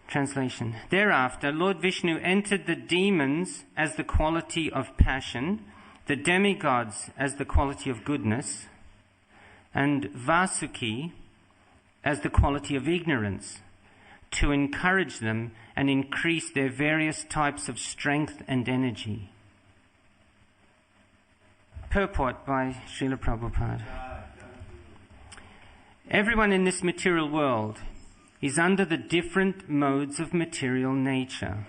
Translation. Thereafter, Lord Vishnu entered the demons as the quality of passion, the demigods as the quality of goodness, and Vasuki as the quality of ignorance, to encourage them and increase their various types of strength and energy. Purport by Srila Prabhupada. Everyone in this material world is under the different modes of material nature.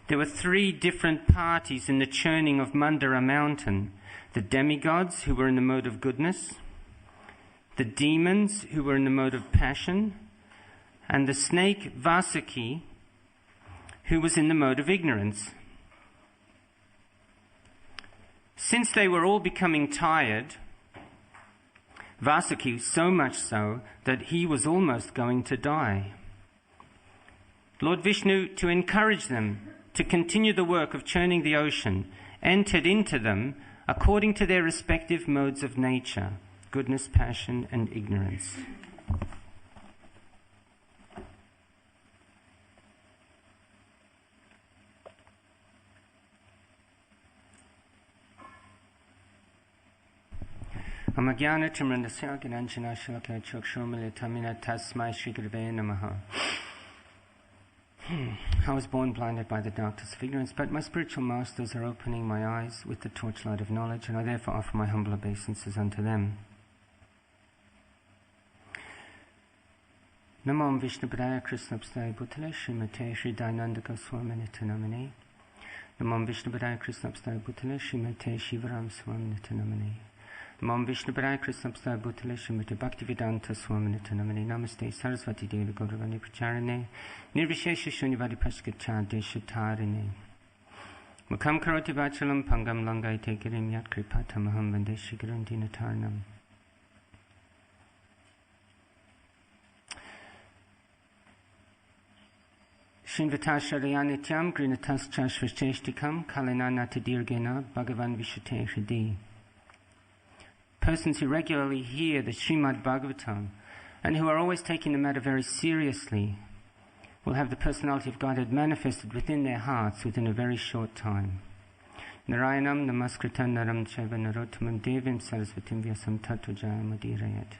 There were 3 different parties in the churning of Mandara mountain: the demigods, who were in the mode of goodness, the demons, who were in the mode of passion, and the snake Vasuki, who was in the mode of ignorance. Since they were all becoming tired, Vasuki so much so that he was almost going to die, Lord Vishnu, to encourage them to continue the work of churning the ocean, entered into them according to their respective modes of nature: goodness, passion, and ignorance. Amajnana Timrandasya Gyananjana Shalakaya Chokshomilitamina Tasmai Shri Gurave Namaha. I was born blinded by the darkness of ignorance, but my spiritual masters are opening my eyes with the torchlight of knowledge, and I therefore offer my humble obeisances unto them. Namo Vishnu Padaya Krishna Pstaya Bhutale Srimate Shri Dayananda Goswamini Namani. Namo Vishnu Padaya Krishna Pstaya Bhutale Srimate Shivaram Swamini Namani. Namo Vishnu Padaya Krishna Pstaya Bhutale Srimate Bhaktivedanta Swamini Namani. Namaste Saraswati Devi Gauravani Pracharane Nirvishesha Shunyavadi Praskita Deshatarine Mukham Karoti Vachalam Pangam Langai Tegirim Yat Kripatamaham Vandeshi Gurundinatarnam. Shinvatasharayanityam Grinatas Chashvasheshtikam Kalinanatadirgena Bhagavan Vishate Hridi. Persons who regularly hear the Srimad Bhagavatam and who are always taking the matter very seriously will have the personality of Godhead manifested within their hearts within a very short time. Narayanam Namaskritam Naram Chaiva Narottamam Devim Sarasvatim Vyasam Tattva Jayamudirayat.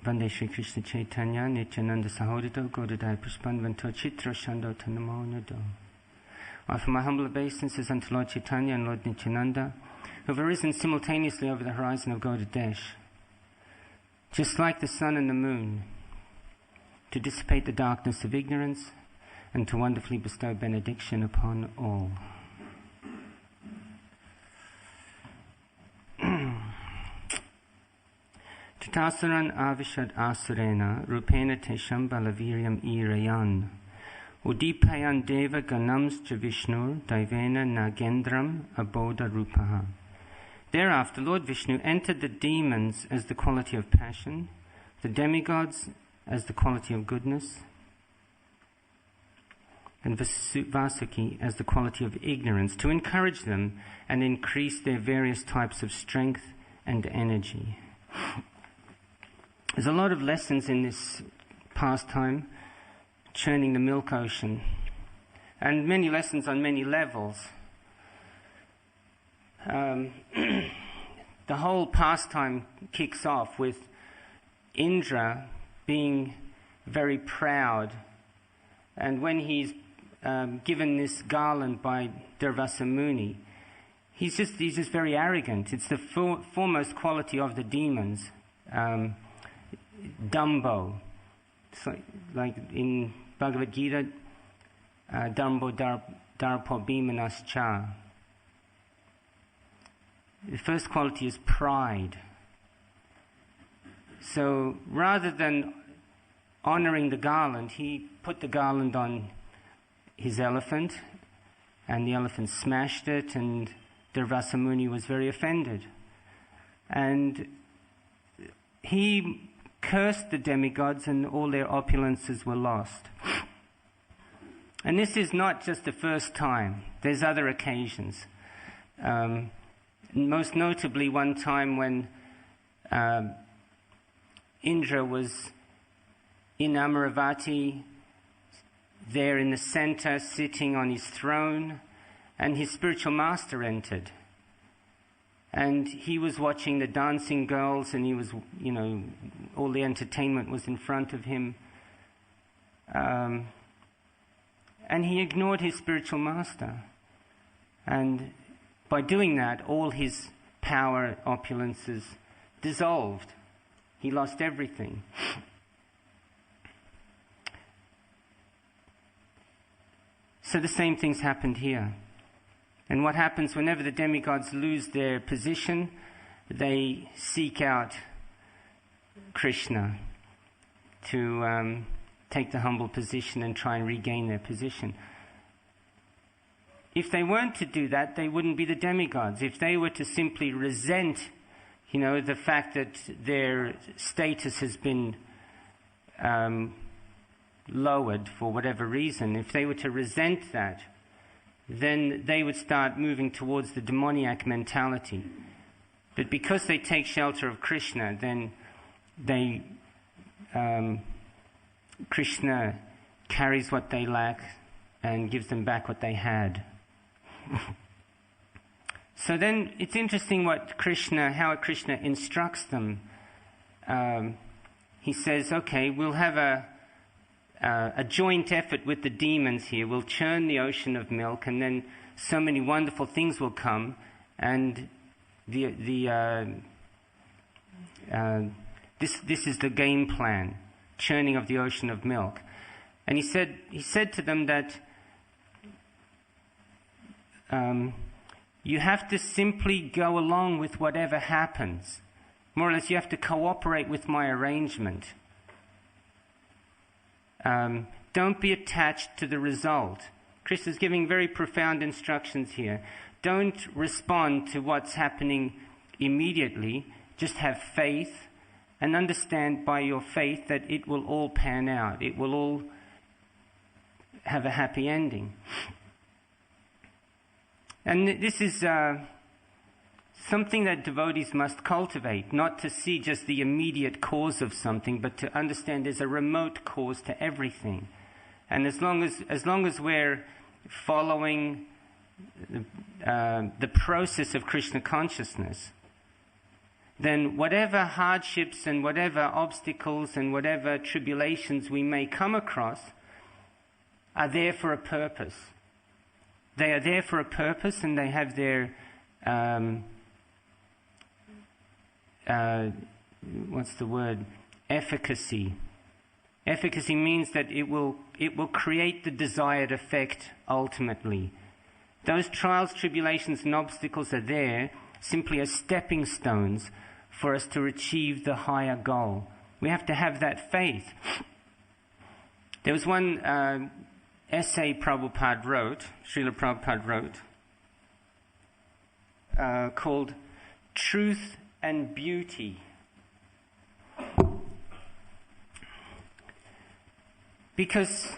Vande Shri Krishna Chaitanya Nityananda Sahodito Godadai Pushpanvanto Chitra Shando Tanamo Nado. I offer my humble obeisances unto Lord Chaitanya and Lord Nityananda, who have arisen simultaneously over the horizon of Gaudadesh, just like the sun and the moon, to dissipate the darkness of ignorance and to wonderfully bestow benediction upon all. Tatasuran avishad asurena rupena tesham balaviryam irayan udipayan deva ganams javishnur daivena nagendram aboda rupaha. Thereafter, Lord Vishnu entered the demons as the quality of passion, the demigods as the quality of goodness, and Vasuki as the quality of ignorance, to encourage them and increase their various types of strength and energy. There's a lot of lessons in this pastime, churning the milk ocean, and many lessons on many levels. The whole pastime kicks off with Indra being very proud, and when he's given this garland by Durvasa Muni, he's just very arrogant. It's the foremost quality of the demons. Dumbo. It's like in Bhagavad Gita, Dumbo Darpo Bhimanas Cha. The first quality is pride. So rather than honoring the garland, he put the garland on his elephant, and the elephant smashed it, and Durvasa Muni was very offended. And he cursed the demigods, and all their opulences were lost. And this is not just the first time. There's other occasions. Most notably, one time when Indra was in Amaravati, there in the center, sitting on his throne, and his spiritual master entered. And he was watching the dancing girls, and he was, all the entertainment was in front of him. And he ignored his spiritual master. And by doing that, all his power, opulences dissolved. He lost everything. So the same things happened here. And what happens whenever the demigods lose their position, they seek out Krishna to take the humble position and try and regain their position. If they weren't to do that, they wouldn't be the demigods. If they were to simply resent, the fact that their status has been lowered for whatever reason, if they were to resent that, then they would start moving towards the demoniac mentality. But because they take shelter of Krishna, then Krishna carries what they lack and gives them back what they had. So then it's interesting how Krishna instructs them. He says, okay, we'll have a joint effort with the demons here. We'll churn the ocean of milk, and then so many wonderful things will come. And this is the game plan, churning of the ocean of milk. And he said to them that you have to simply go along with whatever happens. More or less, you have to cooperate with my arrangement. Don't be attached to the result. Krishna's giving very profound instructions here. Don't respond to what's happening immediately. Just have faith and understand by your faith that it will all pan out. It will all have a happy ending. And this is something that devotees must cultivate, not to see just the immediate cause of something, but to understand there's a remote cause to everything. And as long as we're following the process of Krishna consciousness, then whatever hardships and whatever obstacles and whatever tribulations we may come across are there for a purpose. They are there for a purpose, and they have their efficacy. Efficacy means that it will create the desired effect ultimately. Those trials, tribulations, and obstacles are there simply as stepping stones for us to achieve the higher goal. We have to have that faith. There was one essay Srila Prabhupada wrote, called Truth and Beauty. Because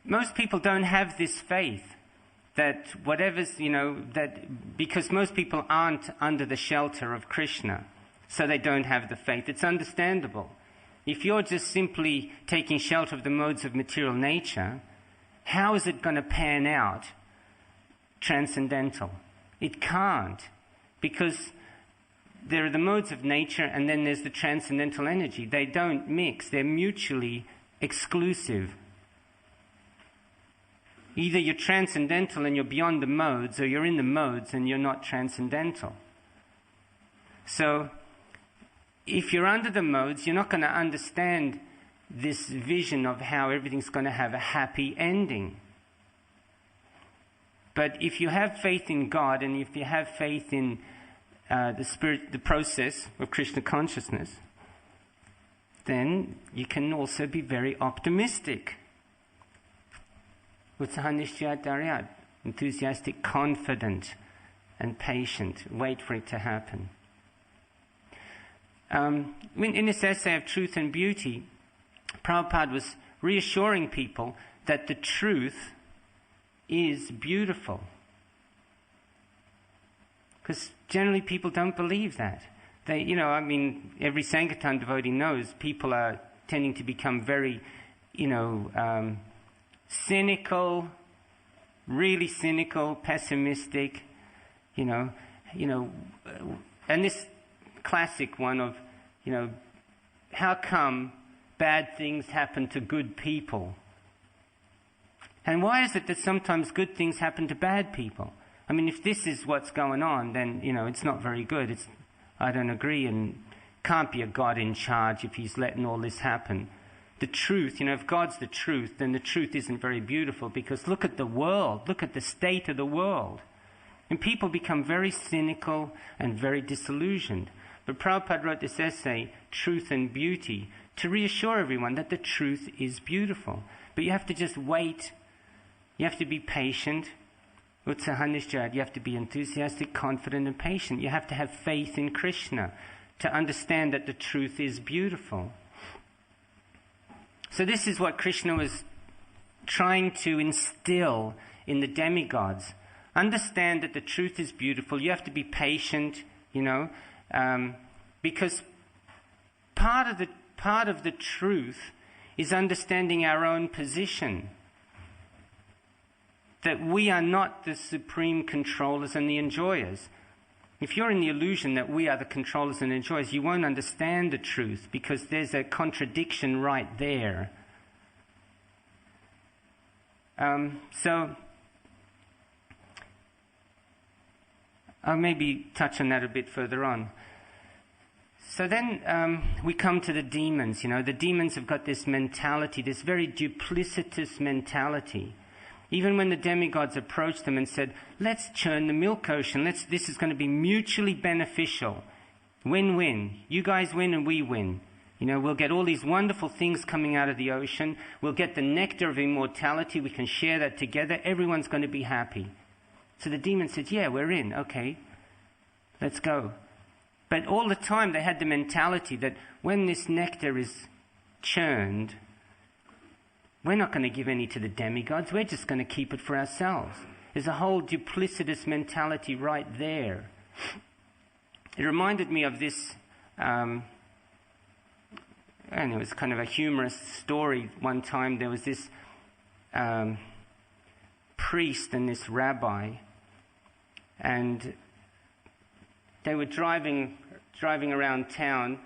most people don't have this faith that because most people aren't under the shelter of Krishna, so they don't have the faith. It's understandable. If you're just simply taking shelter of the modes of material nature, how is it going to pan out transcendental? It can't, because there are the modes of nature and then there's the transcendental energy. They don't mix. They're mutually exclusive. Either you're transcendental and you're beyond the modes, or you're in the modes and you're not transcendental. So if you're under the modes, you're not going to understand this vision of how everything's going to have a happy ending. But if you have faith in God, and if you have faith in the spirit, the process of Krishna consciousness, then you can also be very optimistic. Enthusiastic, confident, and patient. Wait for it to happen. In this essay of Truth and Beauty, Prabhupada was reassuring people that the truth is beautiful. Because generally people don't believe that. Every Sankirtan devotee knows people are tending to become very, cynical, really cynical, pessimistic, and this classic one of, how come bad things happen to good people? And why is it that sometimes good things happen to bad people? I mean, if this is what's going on, then, it's not very good. I don't agree, and can't be a God in charge if he's letting all this happen. The truth, if God's the truth, then the truth isn't very beautiful, because look at the world, look at the state of the world. And people become very cynical and very disillusioned. But Prabhupada wrote this essay, Truth and Beauty, to reassure everyone that the truth is beautiful. But you have to just wait. You have to be patient. Utsahanishjad. You have to be enthusiastic, confident, and patient. You have to have faith in Krishna to understand that the truth is beautiful. So this is what Krishna was trying to instill in the demigods. Understand that the truth is beautiful. You have to be patient, because part of the truth is understanding our own position. That we are not the supreme controllers and the enjoyers. If you're in the illusion that we are the controllers and enjoyers, you won't understand the truth, because there's a contradiction right there. So I'll maybe touch on that a bit further on. So then we come to the demons. The demons have got this mentality, this very duplicitous mentality. Even when the demigods approached them and said, let's churn the milk ocean, this is going to be mutually beneficial. Win-win. You guys win and we win. We'll get all these wonderful things coming out of the ocean. We'll get the nectar of immortality. We can share that together. Everyone's going to be happy. So the demon said, yeah, we're in. Okay, let's go. But all the time they had the mentality that when this nectar is churned, we're not going to give any to the demigods. We're just going to keep it for ourselves. There's a whole duplicitous mentality right there. It reminded me of this, and it was kind of a humorous story. One time there was this priest and this rabbi, and they were driving around town,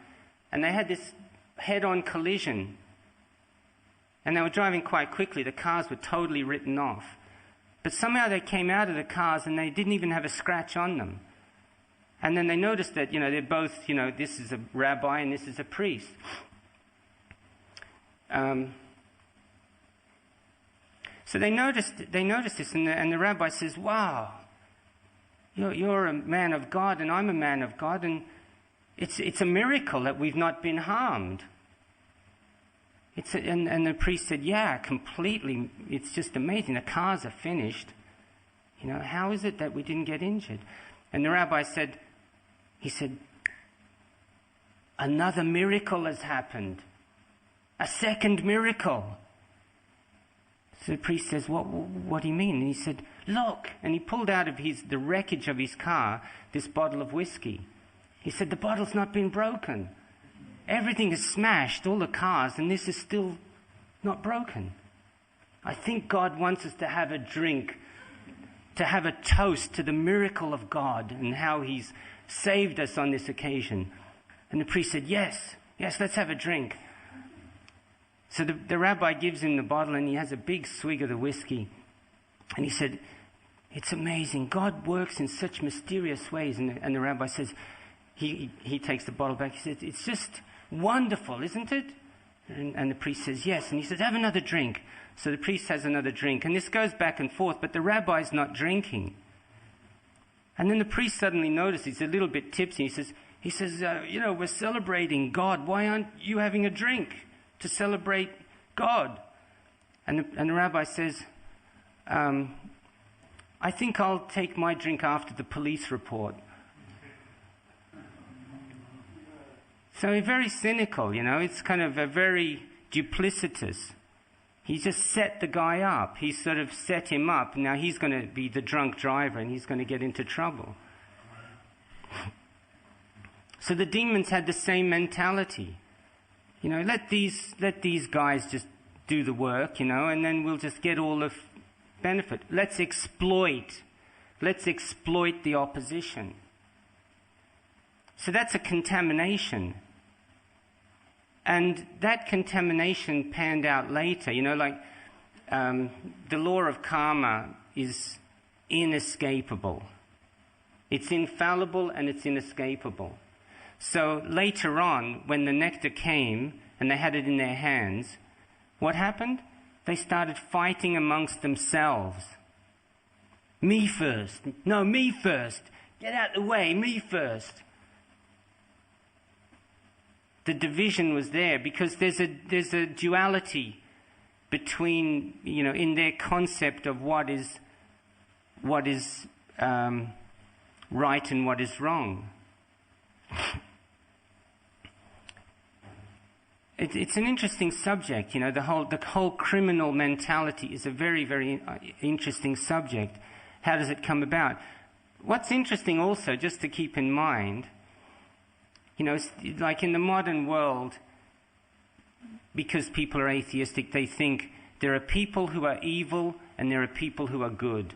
and they had this head-on collision. And they were driving quite quickly. The cars were totally written off. But somehow they came out of the cars and they didn't even have a scratch on them. And then they noticed that, they're both, this is a rabbi and this is a priest. So they noticed this, and the rabbi says, wow, you're a man of God and I'm a man of God, and it's a miracle that we've not been harmed. And the priest said, yeah, completely. It's just amazing. The cars are finished. How is it that we didn't get injured? And the rabbi said, another miracle has happened. A second miracle. So the priest says, what do you mean? And he said, look. And he pulled out of the wreckage of his car this bottle of whiskey. He said, the bottle's not been broken. Everything is smashed, all the cars, and this is still not broken. I think God wants us to have a drink, to have a toast to the miracle of God and how he's saved us on this occasion. And the priest said, yes, let's have a drink. So the rabbi gives him the bottle, and he has a big swig of the whiskey. And he said, it's amazing. God works in such mysterious ways. And the rabbi says, he takes the bottle back. He says, it's just wonderful, isn't it? And the priest says, yes. And he says, have another drink. So the priest has another drink. And this goes back and forth, but the rabbi's not drinking. And then the priest suddenly notices he's a little bit tipsy. He says, we're celebrating God. Why aren't you having a drink to celebrate God? And the rabbi says, I think I'll take my drink after the police report. So very cynical, it's kind of a very duplicitous. He just set the guy up. He sort of set him up. Now he's going to be the drunk driver and he's going to get into trouble. So the demons had the same mentality. let these guys just do the work, and then we'll just get all the benefit. Let's exploit the opposition. So that's a contamination. And that contamination panned out later, the law of karma is inescapable. It's infallible and it's inescapable. So later on, when the nectar came and they had it in their hands, what happened? They started fighting amongst themselves. Me first. No, me first. Get out of the way, me first. The division was there because there's a duality between, in their concept of what is right and what is wrong. It's an interesting subject, the whole criminal mentality is a very, very interesting subject. How does it come about? What's interesting also, just to keep in mind, like in the modern world, because people are atheistic, they think there are people who are evil and there are people who are good.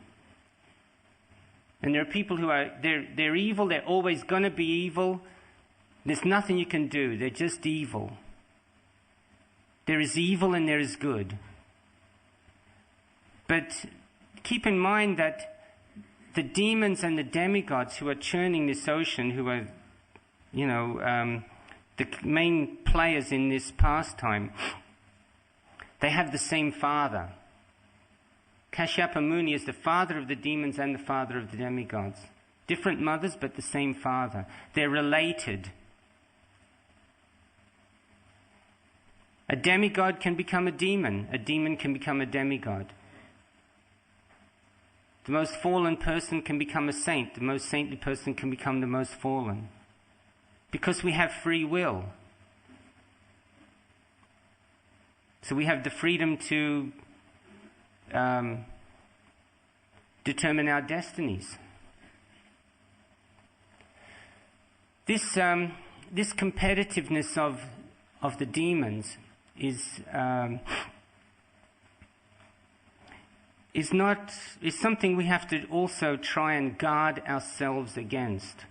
And there are people who they're evil, they're always going to be evil. There's nothing you can do, they're just evil. There is evil and there is good. But keep in mind that the demons and the demigods who are churning this ocean, who are, the main players in this pastime, they have the same father. Kashyapa Muni is the father of the demons and the father of the demigods. Different mothers, but the same father. They're related. A demigod can become a demon can become a demigod. The most fallen person can become a saint. The most saintly person can become the most fallen. Because we have free will. So we have the freedom to determine our destinies. This competitiveness of the demons is something we have to also try and guard ourselves against.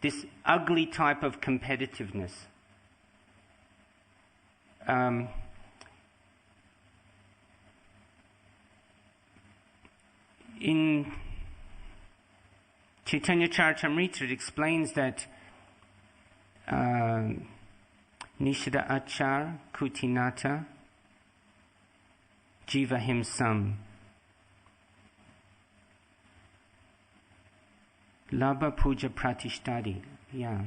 This ugly type of competitiveness. In Chaitanya Charitamrita, it explains that Nishada Achar Kutinata Jiva Himsam Labha Puja Pratishtadi. Yeah.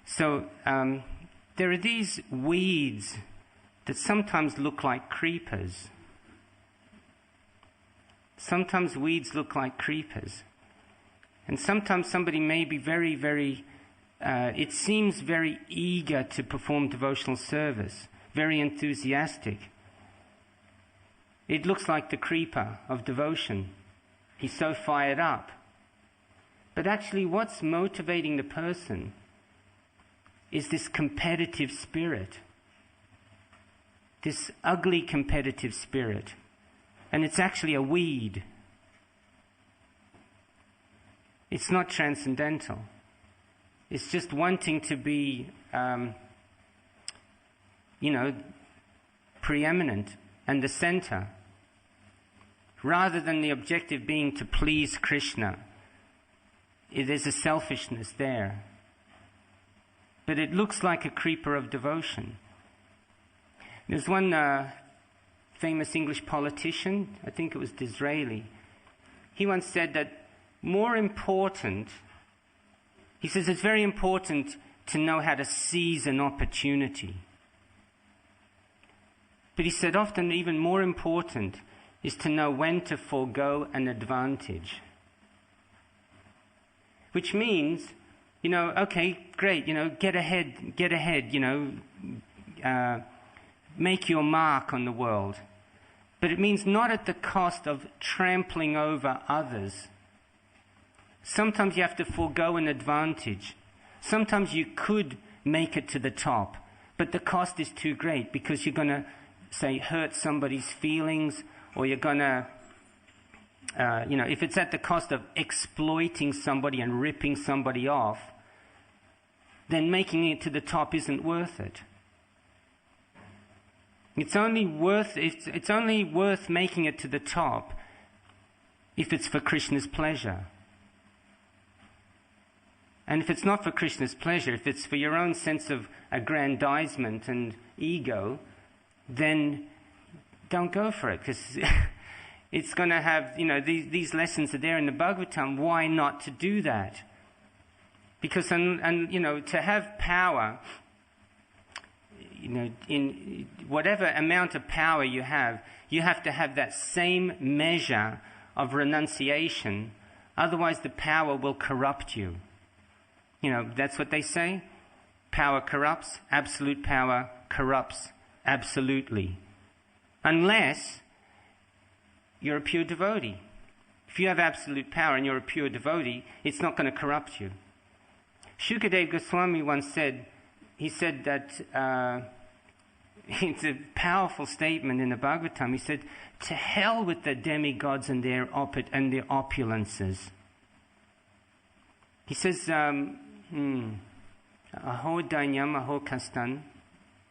So there are these weeds that sometimes look like creepers. Sometimes weeds look like creepers. And sometimes somebody may be very, very, it seems very eager to perform devotional service, very enthusiastic. It looks like the creeper of devotion. He's so fired up. But actually what's motivating the person is this competitive spirit. This ugly competitive spirit. And it's actually a weed. It's not transcendental. It's just wanting to be, preeminent and the center. Rather than the objective being to please Krishna. There's a selfishness there. But it looks like a creeper of devotion. There's one famous English politician, I think it was Disraeli. He once said that he says it's very important to know how to seize an opportunity. But he said often even more important is to know when to forego an advantage. Which means, okay, great, get ahead, make your mark on the world. But it means not at the cost of trampling over others. Sometimes you have to forego an advantage. Sometimes you could make it to the top, but the cost is too great because you're going to, say, hurt somebody's feelings, or you're going to, if it's at the cost of exploiting somebody and ripping somebody off, then making it to the top isn't worth it. It's only worth making it to the top if it's for Krishna's pleasure. And if it's not for Krishna's pleasure, if it's for your own sense of aggrandizement and ego, then don't go for it, because it's going to have, these lessons are there in the Bhagavatam. Why not to do that? Because, to have power, in whatever amount of power you have to have that same measure of renunciation. Otherwise, the power will corrupt you. That's what they say. Power corrupts. Absolute power corrupts absolutely. Unless you're a pure devotee. If you have absolute power and you're a pure devotee, it's not going to corrupt you. Shukadeva Goswami once said, that it's a powerful statement in the Bhagavatam. He said, to hell with the demigods and their opulences. He says, aho dainyam, aho kastan.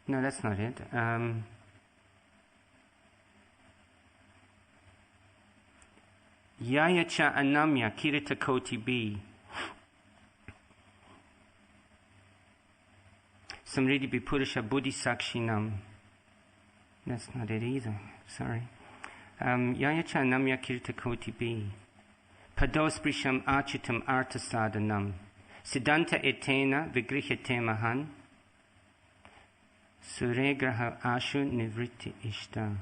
No, that's not it. Yayacha anamya kirita koti bi. Samriddhi Bipurusha Buddhi Sakshinam. That's not it either. Sorry. Yayacha namya kirita koti bi. Padosprisham achutam artha sadhanam. Siddhanta etena vigrihate mahan. Suregraha ashu nivritti ishta.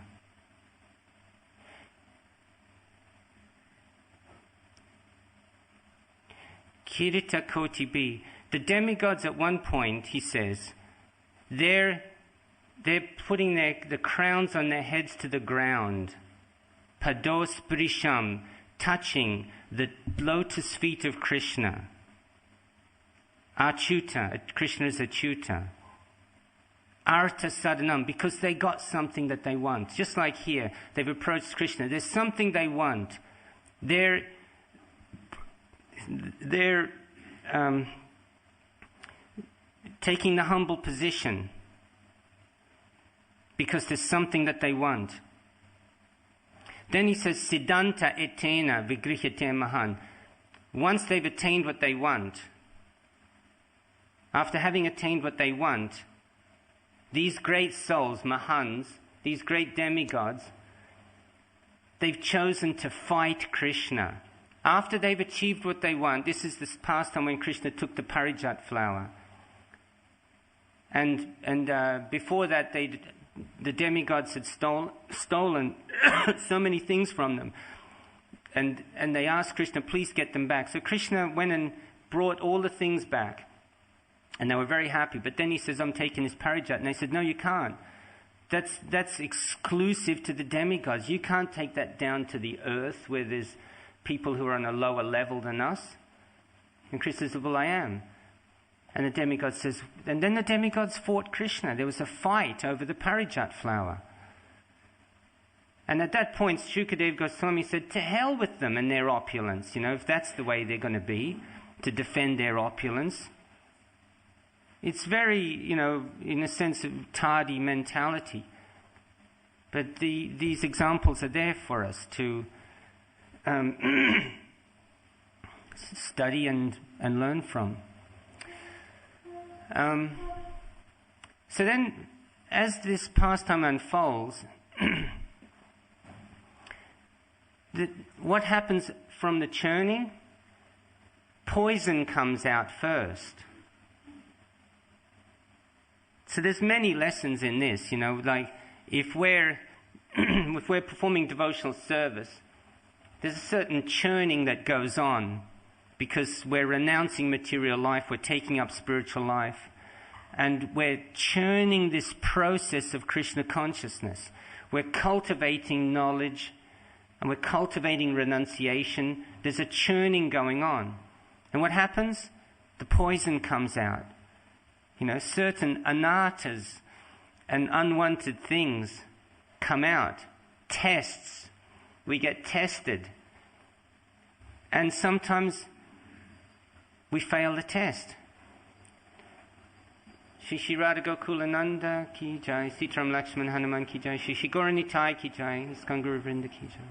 Kirita koti bi. The demigods at one point, he says, they're putting the crowns on their heads to the ground. Pados brisham, touching the lotus feet of Krishna. Achyuta, Krishna is achyuta. Artha sadhanam, because they got something that they want. Just like here, they've approached Krishna. There's something they want. They're taking the humble position because there's something that they want. Then he says, Siddhanta etena vigrihate mahan. Once they've attained what they want, after having attained what they want, these great souls, mahans, these great demigods, they've chosen to fight Krishna. After they've achieved what they want, this is the pastime when Krishna took the parijat flower. And before that, the demigods had stolen so many things from them. And they asked Krishna, please get them back. So Krishna went and brought all the things back. And they were very happy. But then he says, I'm taking this parijat. And they said, no, you can't. That's exclusive to the demigods. You can't take that down to the earth where there's people who are on a lower level than us. And Krishna says, well, I am. And the demigod says, and then the demigods fought Krishna. There was a fight over the parijat flower. And at that point, Shukadeva Goswami said, to hell with them and their opulence. If that's the way they're going to be, to defend their opulence. It's very, in a sense, of tardy mentality. But these examples are there for us to study and learn from. So then, as this pastime unfolds, what happens from the churning? Poison comes out first. So there's many lessons in this, like if we're performing devotional service, there's a certain churning that goes on because we're renouncing material life, we're taking up spiritual life, and we're churning this process of Krishna consciousness. We're cultivating knowledge and we're cultivating renunciation. There's a churning going on. And what happens? The poison comes out. Certain anarthas and unwanted things come out. Tests. We get tested. And sometimes we fail the test. Shri Shri Radha Gokulananda ki jai, Sitaram Lakshman Hanuman ki jai, Shri Shri Dayal Nitai ki jai, Iskon Guru Vrinda ki jai.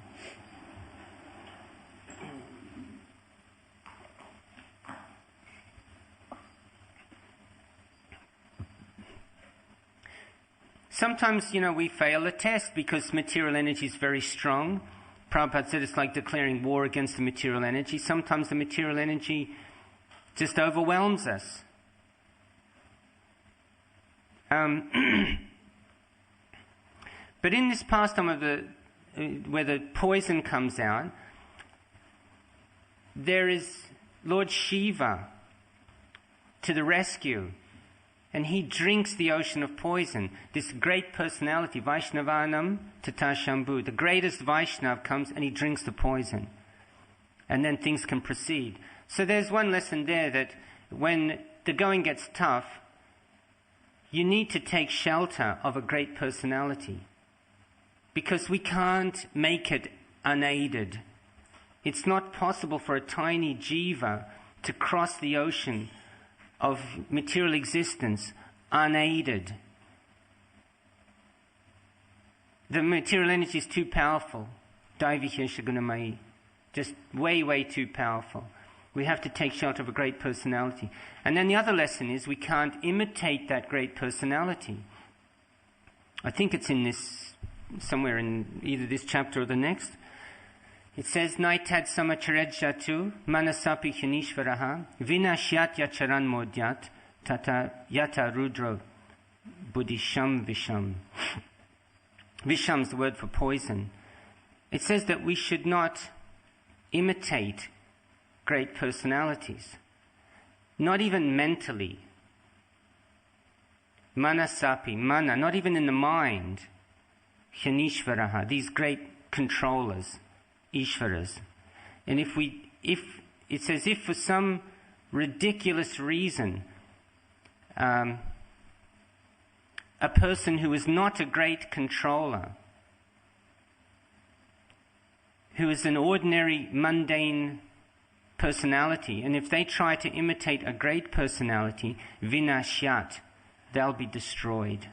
Sometimes, we fail a test because material energy is very strong. Prabhupada said it's like declaring war against the material energy. Sometimes the material energy just overwhelms us. But in this pastime of where the poison comes out, there is Lord Shiva to the rescue. And he drinks the ocean of poison. This great personality, Vaishnavanam Tata Shambhu, the greatest Vaishnav comes and he drinks the poison. And then things can proceed. So there's one lesson there that when the going gets tough, you need to take shelter of a great personality. Because we can't make it unaided. It's not possible for a tiny jiva to cross the ocean of material existence unaided. The material energy is too powerful. Daivihya Shagunamai. Just way, way too powerful. We have to take shelter of a great personality. And then the other lesson is we can't imitate that great personality. I think it's in this, somewhere in either this chapter or the next. It says, Naitad samacharejjatu manasapi hunishvaraha vinashyat yacharan modyat tata yata rudra buddhisham visham. Visham is the word for poison. It says that we should not imitate great personalities. Not even mentally. Manasapi, mana, not even in the mind. Hunishvaraha, these great controllers. Ishvaras. And if it says if for some ridiculous reason a person who is not a great controller, who is an ordinary mundane personality, and if they try to imitate a great personality, vinashyat, they'll be destroyed.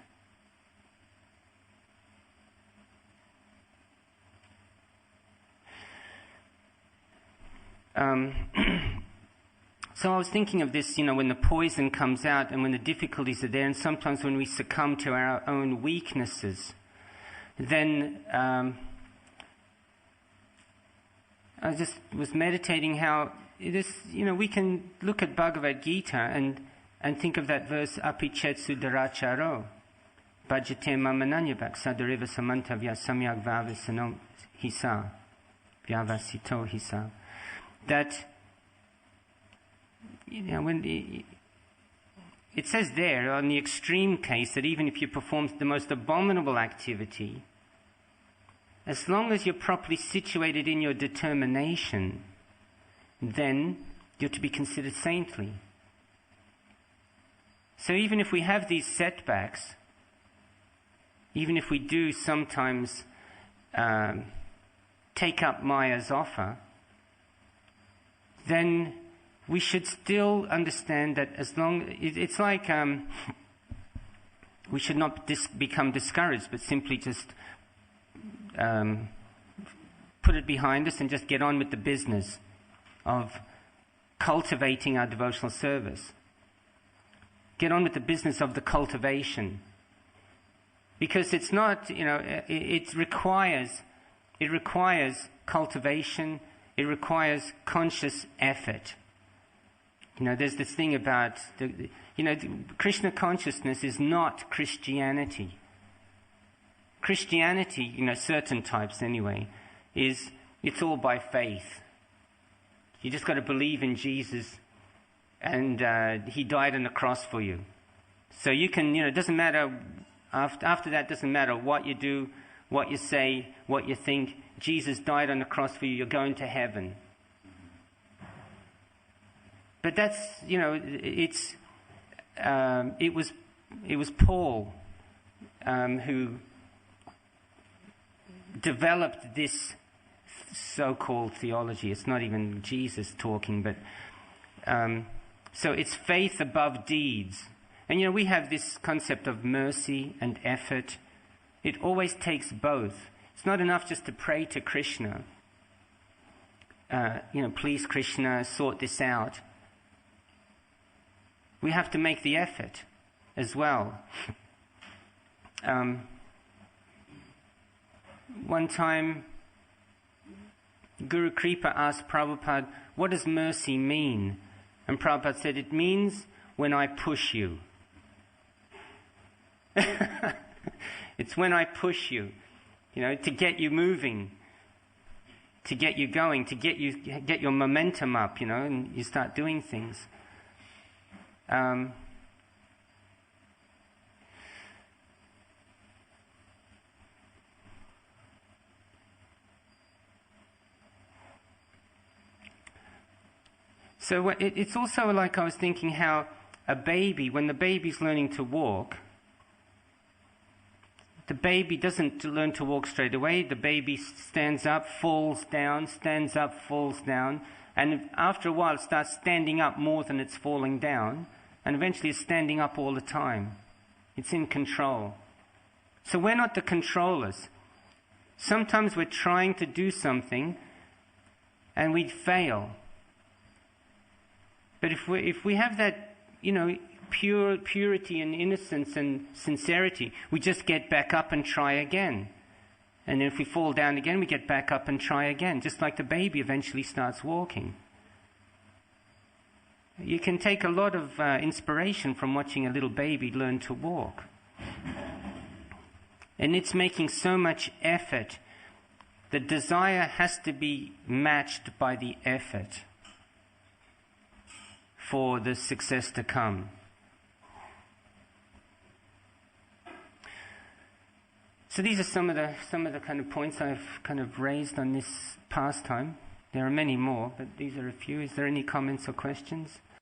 So I was thinking of this, when the poison comes out and when the difficulties are there, and sometimes when we succumb to our own weaknesses, then I just was meditating how it is, we can look at Bhagavad Gita and think of that verse, Api chetsu daracharo, bhajate mamananyabhak sadareva samantavya samyak vavisanom hisa, vyavasito hisa. That, when it says there, on the extreme case, that even if you perform the most abominable activity, as long as you're properly situated in your determination, then you're to be considered saintly. So even if we have these setbacks, even if we do sometimes take up Maya's offer, then we should still understand that as long... It's like we should not become discouraged, but simply just put it behind us and just get on with the business of cultivating our devotional service. Get on with the business of the cultivation. Because it's not, it requires cultivation. It requires conscious effort. There's this thing about, Krishna consciousness is not Christianity. Christianity, certain types anyway, it's all by faith. You just got to believe in Jesus, and He died on the cross for you. So you can, it doesn't matter, after that, it doesn't matter what you do, what you say, what you think. Jesus died on the cross for you, you're going to heaven. But that's, it's it was Paul who developed this so-called theology. It's not even Jesus talking, but so it's faith above deeds. And we have this concept of mercy and effort. It always takes both. It's not enough just to pray to Krishna. Please Krishna, sort this out. We have to make the effort as well. One time, Guru Kripa asked Prabhupada, what does mercy mean? And Prabhupada said, it means when I push you. It's when I push you, to get you moving, to get you going, to get your momentum up, and you start doing things. So it's also like I was thinking how a baby, when the baby's learning to walk, the baby doesn't learn to walk straight away. The baby stands up, falls down, stands up, falls down, and after a while it starts standing up more than it's falling down, and eventually it's standing up all the time. It's in control. So we're not the controllers. Sometimes we're trying to do something and we fail. But if we have that, purity and innocence and sincerity, we just get back up and try again. And if we fall down again, we get back up and try again, just like the baby eventually starts walking. You can take a lot of inspiration from watching a little baby learn to walk. And it's making so much effort. The desire has to be matched by the effort for the success to come. So these are some of the kind of points I've kind of raised on this pastime. There are many more, but these are a few. Is there any comments or questions?